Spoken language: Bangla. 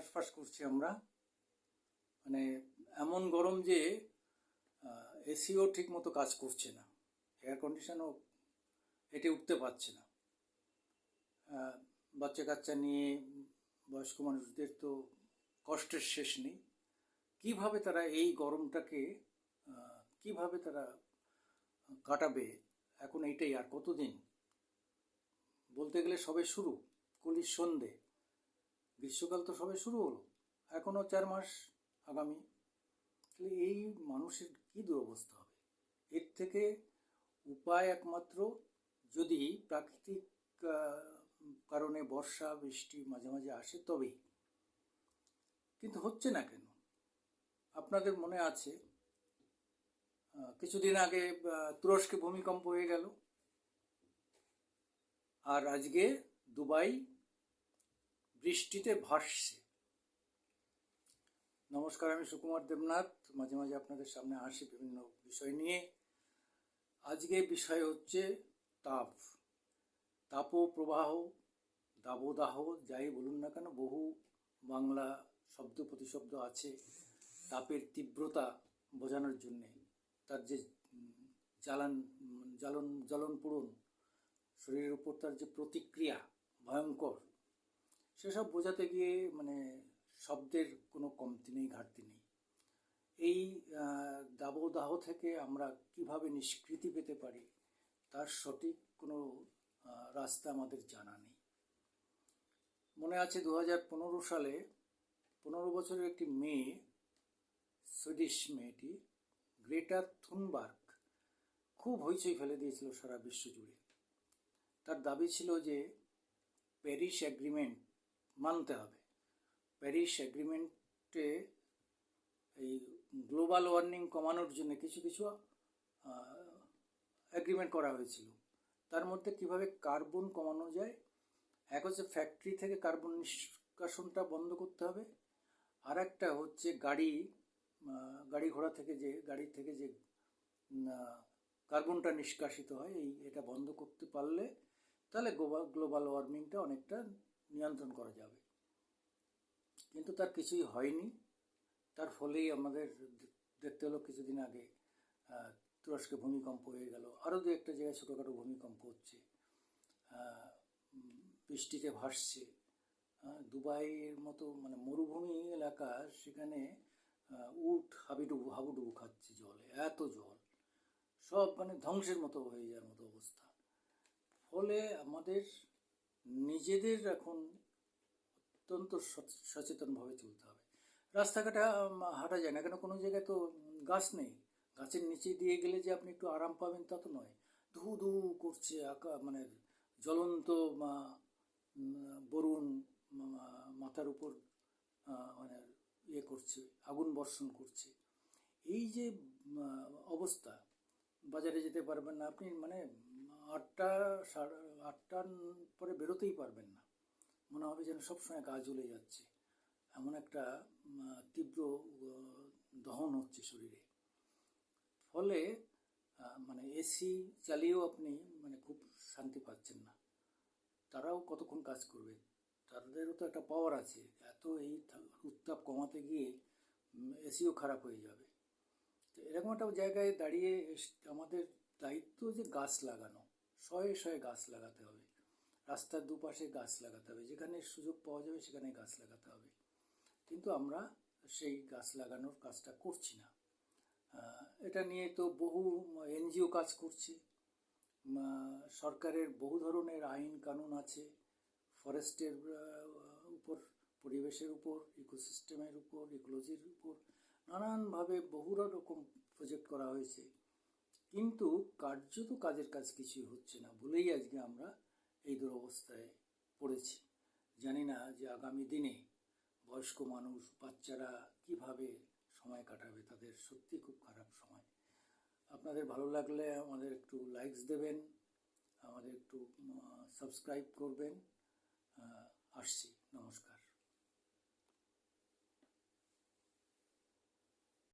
হাঁসফাঁস করছি আমরা। মানে এমন গরম যে এসিও ঠিক মতো কাজ করছে না, এয়ার কন্ডিশনও হেঁটে উঠতে পারছে না। বাচ্চা কাচ্চা নিয়ে বয়স্ক মানুষদের তো কষ্টের শেষ নেই। কিভাবে তারা এই গরমটাকে কিভাবে তারা কাটাবে, এখন এইটাই। আর কতদিন, বলতে গেলে সবে শুরু, কলির সন্ধে। গ্রীষ্মকাল তো সবে শুরু হলো, এখনও 4 মাস আগামী। তাহলে এই মানুষের কী দুরবস্থা হবে। এর থেকে উপায় একমাত্র, যদি প্রাকৃতিক কারণে বর্ষা বৃষ্টি মাঝে মাঝে আসে তবেই। কিন্তু হচ্ছে না কেন? আপনাদের মনে আছে কিছুদিন আগে তুরস্কে ভূমিকম্প হয়ে গেল, আর আজকে দুবাই বৃষ্টিতে ভাসছে। নমস্কার, আমি সুকুমার দেবনাথ। মাঝে মাঝে আপনাদের সামনে আসি বিভিন্ন বিষয় নিয়ে। আজকে বিষয় হচ্ছে তাপপ্রবাহ, দাবদাহ, যাই বলুন না কেন, বহু বাংলা শব্দ প্রতিশব্দ আছে তাপের তীব্রতা বোঝানোর জন্যে। তার যে জ্বলন পোড়ন, শরীরের উপর তার যে প্রতিক্রিয়া ভয়ঙ্কর, সেসব বোঝাতে গিয়ে শব্দের কোনো কমতি নেই, ঘাটতি নেই। এই দাবদাহ থেকে আমরা কিভাবে নিষ্কৃতি পেতে পারি তার সঠিক কোনো রাস্তা আমাদের জানা নেই। মনে আছে 2015 সালে 15 বছরের একটি মেয়ে, সুইডিশ মেয়েটি গ্রেটা থুনবার্গ, খুব হইচই ফেলে দিয়েছিল সারা বিশ্ব জুড়ে। তার দাবি ছিল যে প্যারিস অ্যাগ্রিমেন্ট মানতে হবে। প্যারিস অ্যাগ্রিমেন্টে এই গ্লোবাল ওয়ার্মিং কমানোর জন্য কিছু কিছু অ্যাগ্রিমেন্ট করা হয়েছিল। তার মধ্যে কিভাবে কার্বন কমানো যায়, এক হচ্ছে ফ্যাক্টরি থেকে কার্বন নিষ্কাশনটা বন্ধ করতে হবে, আর একটা হচ্ছে গাড়ি ঘোড়া থেকে যে কার্বনটা নিষ্কাশিত হয়, এটা বন্ধ করতে পারলে তাহলে গ্লোবাল ওয়ার্মিংটা অনেকটা নিয়ন্ত্রণ করা যাবে। কিন্তু তার কিছুই হয়নি। তার ফলেই আমাদের দেখতে হলো কিছুদিন আগে তুরস্কে ভূমিকম্প হয়ে গেল, আরও দু একটা জায়গায় ছোটোখাটো ভূমিকম্প হচ্ছে, বৃষ্টিতে ভাসছে। দুবাইয়ের মতো মরুভূমি এলাকা, সেখানে উট হাবুডুবু খাচ্ছে জলে, এত জল, সব ধ্বংসের মতো হয়ে যাওয়ার মতো অবস্থা। ফলে আমাদের নিজেদের এখন অত্যন্ত সচেতনভাবে চলতে হবে। রাস্তাঘাটে হাঁটা যায় না কেন, কোনো জায়গায় তো গাছ নেই। গাছের নিচে দিয়ে গেলে যে আপনি একটু আরাম পাবেন তা তো নয়। ধু ধু করছে জ্বলন্ত বরুণ মাথার উপর করছে, আগুন বর্ষণ করছে। এই যে অবস্থা, বাজারে যেতে পারবেন না আপনি, 8টার পরে বেরোতেই পারবেন না। মনে হবে যেন সবসময় গা জ্বলে যাচ্ছে, এমন একটা তীব্র দহন হচ্ছে শরীরে। ফলে এসি চালিয়েও আপনি খুব শান্তি পাচ্ছেন না। তারাও কতক্ষণ কাজ করবে, তাদেরও তো একটা পাওয়ার আছে। এত এই উত্তাপ কমাতে গিয়ে এসিও খারাপ হয়ে যাবে। তো এরকম একটা জায়গায় দাঁড়িয়ে আমাদের দায়িত্ব যে গাছ লাগানো, শয়ে শয়ে গাছ লাগাতে হবে। রাস্তার দুপাশে গাছ লাগাতে হবে, যেখানে সুযোগ পাওয়া যাবে সেখানে গাছ লাগাতে হবে। কিন্তু আমরা সেই গাছ লাগানোর কাজটা করছি না। এটা নিয়ে তো বহু এনজিও কাজ করছে, সরকারের বহু ধরনের আইন কানুন আছে, ফরেস্টের উপর, পরিবেশের উপর, ইকোসিস্টেমের উপর, ইকোলজির উপর নানানভাবে বহু রকম প্রজেক্ট করা হয়েছে। কিন্তু কার্যত কাজের কাজ কিছুই হচ্ছে না বলেই আজকে আমরা এই দুরবস্থায় পড়েছি। জানি না যে আগামী দিনে বয়স্ক মানুষ, বাচ্চারা কিভাবে সময় কাটাবে। তাদের সত্যি খুব খারাপ সময়। আপনাদের ভালো লাগলে আমাদের একটু লাইকস দেবেন, আমাদের একটু সাবস্ক্রাইব করবেন। আসছি, নমস্কার।